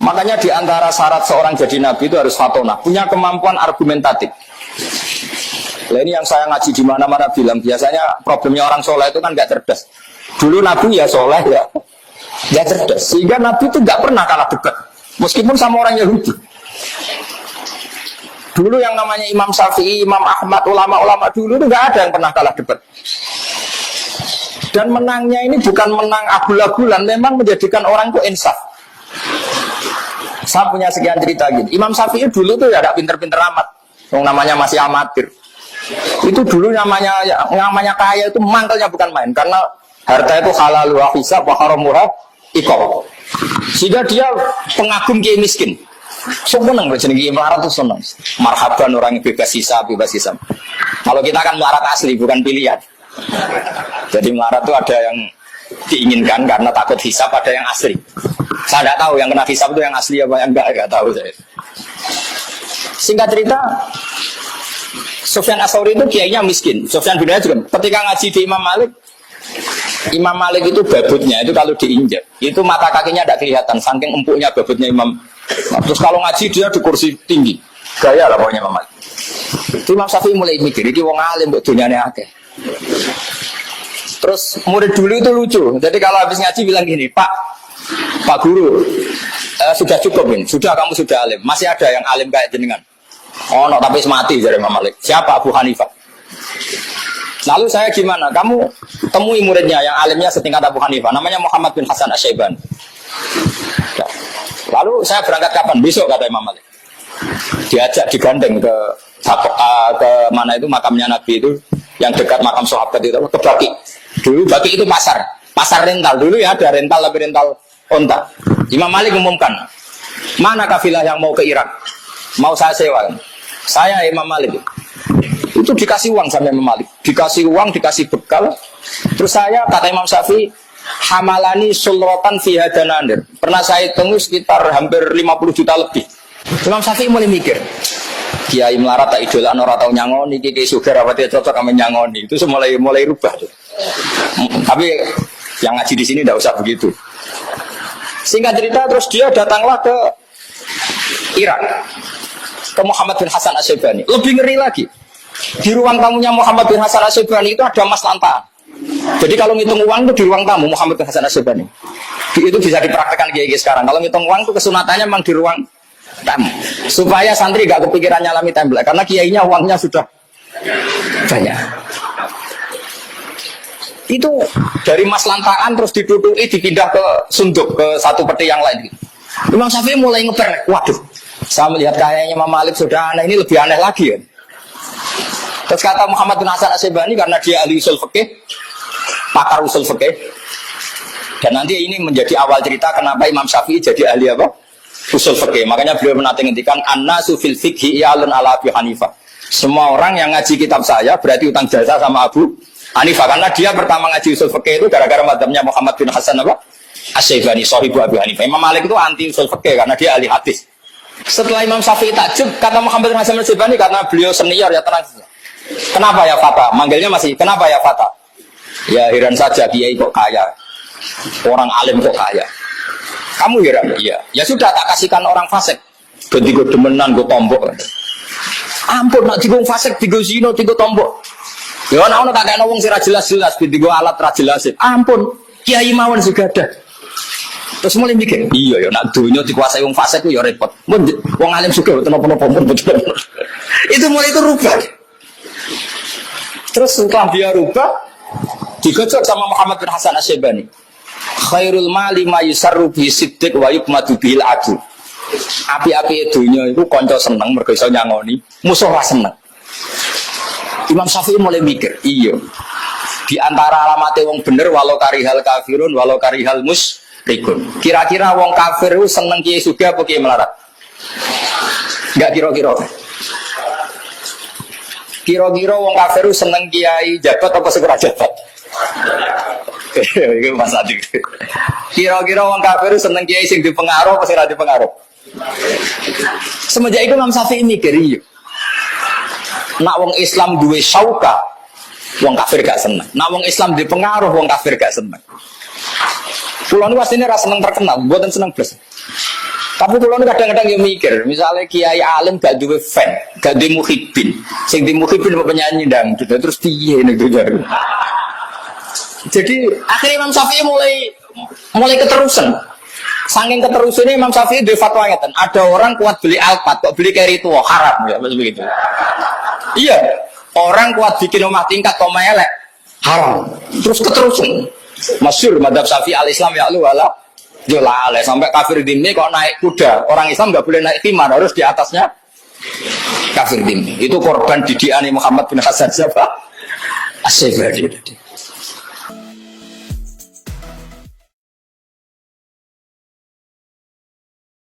Makanya di antara syarat seorang jadi nabi itu harus fatonah, punya kemampuan argumentatif. Nah ini yang saya ngaji di mana-mana bilang, biasanya problemnya orang soleh itu kan nggak cerdas. Dulu nabi ya soleh ya, nggak cerdas. Sehingga nabi itu nggak pernah kalah debat, meskipun sama orang Yahudi. Dulu yang namanya Imam Syafi'i, Imam Ahmad, ulama-ulama dulu itu nggak ada yang pernah kalah debat. Dan menangnya ini bukan menang abul-abulan, memang menjadikan orang itu insaf. Saya punya sekian cerita gini. Imam Syafi'i dulu tuh ya ada pinter-pinter amat, yang namanya masih amatir. Itu dulu namanya kaya itu mangkelnya bukan main, karena harta itu halal wa hisab wa haramuha iqab. Sehingga dia pengagum kiai miskin. Seneng jenenge melarat tuh seneng. Marhaban orang yang bebas hisab, bebas hisab. Kalau kita kan melarat asli bukan pilihan. Jadi melarat itu ada yang diinginkan karena takut hisab, ada yang asli. Saya tidak tahu yang kena hisab itu yang asli apa yang enggak tahu saya. Singkat cerita, Sufyan Ats-Tsauri itu kiainya miskin. Sufyan bin Uyainah juga. Ketika ngaji di Imam Malik itu babutnya itu kalau diinjak, itu mata kakinya tidak kelihatan, saking empuknya babutnya Imam. Nah, terus kalau ngaji dia di kursi tinggi, gaya lah pokoknya Imam Malik. Imam Syafi'i mulai mikir, ini wong alim buat dunyane akeh. Terus murid dulu itu lucu. Jadi kalau habis ngaji bilang gini, Pak Guru, sudah cukup ini, kamu sudah alim. Masih ada yang alim kayak jenengan? Oh, no, tapi mati dari Imam Malik. Siapa? Abu Hanifah. Lalu saya gimana? Kamu temui muridnya yang alimnya setingkat Abu Hanifah, namanya Muhammad bin Hasan Asy-Syaibani. Lalu saya berangkat kapan? Besok kata Imam Malik. Diajak digandeng ke mana itu makamnya Nabi itu yang dekat makam sahabat itu, ke Baqi. Dulu Baqi itu pasar rental dulu ya, ada rental tapi rental onta. Imam Malik umumkan, mana kafilah yang mau ke Irak? Mau saya sewa? Saya Imam Malik. Itu dikasih uang sama Imam Malik, dikasih uang, dikasih bekal. Terus saya kata Imam Syafi'i, hamalani sulrotan fi hadananir. Pernah saya hitung sekitar hampir 50 juta lebih. Imam Syafi'i mulai mikir, kiai melarat tak idola ora tau nyangoni, kiai sugar apa dia cocok sama nyangoni. Itu mulai rubah tuh. Tapi yang ngaji di sini tidak usah begitu. Singkat cerita, terus dia datanglah ke Irak, ke Muhammad bin Hasan Asy-Syaibani. Lebih ngeri lagi, di ruang tamunya Muhammad bin Hasan Asy-Syaibani itu ada mas lantaan. Jadi kalau ngitung uang itu di ruang tamu Muhammad bin Hasan Asy-Syaibani. Itu bisa dipraktekkan kiai sekarang. Kalau ngitung uang itu kesunatannya memang di ruang tamu, supaya santri gak kepikiran nyalami tembel, karena kiainya uangnya sudah banyak. Itu dari mas lantaan terus diduduki, dipindah ke sunduk, ke satu peti yang lain. Imam Syafi'i mulai ngeper, waduh, saya melihat kayaknya Imam Malik sudah aneh, ini lebih aneh lagi ya. Terus kata Muhammad bin Hasan Asy-Syaibani, karena dia ahli usul fikih, pakar usul fikih, dan nanti ini menjadi awal cerita kenapa Imam Syafi'i jadi ahli apa? Usul fikih. Makanya beliau menanti ngendikan annasu fil fikhi ya'lun ala Abi Hanifah. Semua orang yang ngaji kitab saya berarti utang jasa sama Abu Hanifah, karena dia pertama ngaji usul fikih itu gara-gara madzhabnya Muhammad bin Hasan apa? Asy-Syaibani, sahibu Abi Hanifah. Imam Malik itu anti usul fikih karena dia ahli hadis. Setelah Imam Syafi'i takjub, kata Muhammad bin Hasan Asy-Syaibani, karena beliau senior ya tenang. Kenapa ya Fata? Manggilnya masih kenapa ya Fata? Ya heran saja, kiai kok kaya, orang alim kok kaya. Kamu heran? Iya. Ya sudah, tak kasihkan orang fasik. Ganti gue demenan, gue tombok. Ampun, nak digung fasik, digung zino, digung tombok. Ya ana tak kena wong sing ra jelas-jelas, digo alat ra jelas. Ampun, kiai mawon segada. Terus mulai mikir, iya ya nak dunya dikuasai wong fasik ku ya repot. Mun wong alim sugih mboten napa-napa betul. Itu mulai itu rubah. Terus setelah dia rubah, digocok sama Muhammad bin Hasan Asy-Syaibani. Khairul mali ma yusarru bi siddiq wa yukmadu bil adu. Api-api dunya itu kanca seneng mergo iso nyangoni, musuh ra seneng. Imam Syafi'i mulai mikir, iya. Di antara alamatnya wong bener walau karihal kafirun walau karihal musyrikun. Kira-kira wong kafir itu seneng kiai sugih apa kiai melarat? Enggak kira-kira. Kira-kira wong kafir itu seneng kiai jabat apa segera jabat? Itu Mas Adi. Kira-kira wong kafir itu seneng kiai sing dipengaruh apa segera dipengaruh? Semenjak itu Imam Syafi'i mikir, iya. Nak wong Islam duwe syauka, wong kafir gak seneng. Nak wong Islam dipengaruh, wong kafir gak seneng. Kulo niku asline ra seneng terkenal, mboten seneng blas. Tapi kalau kadang-kadang yang mikir, misalnya Kiai Alim gak duwe fan, gak duwe muhibin, sing di muhibin penyanyi dangdut, terus piye nek jare. Jadi akhirnya Imam Syafi'i mulai keterusan. Saking keterusannya Imam Syafi'i di fatwa ngeten, ada orang kuat beli Alphard, kok beli carry tua haram ya, begitu. Iya, orang kuat bikin rumah tingkat kok melek haram. Terus keterusan. Masyhur madzhab Syafi'i al-Islam ya lu wala jolale sampai kafir dini kok naik kuda. Orang Islam enggak boleh naik khimar, harus di atasnya kafir dini. Itu korban didikan Muhammad bin Hasan siapa? Asy-Syafi'i.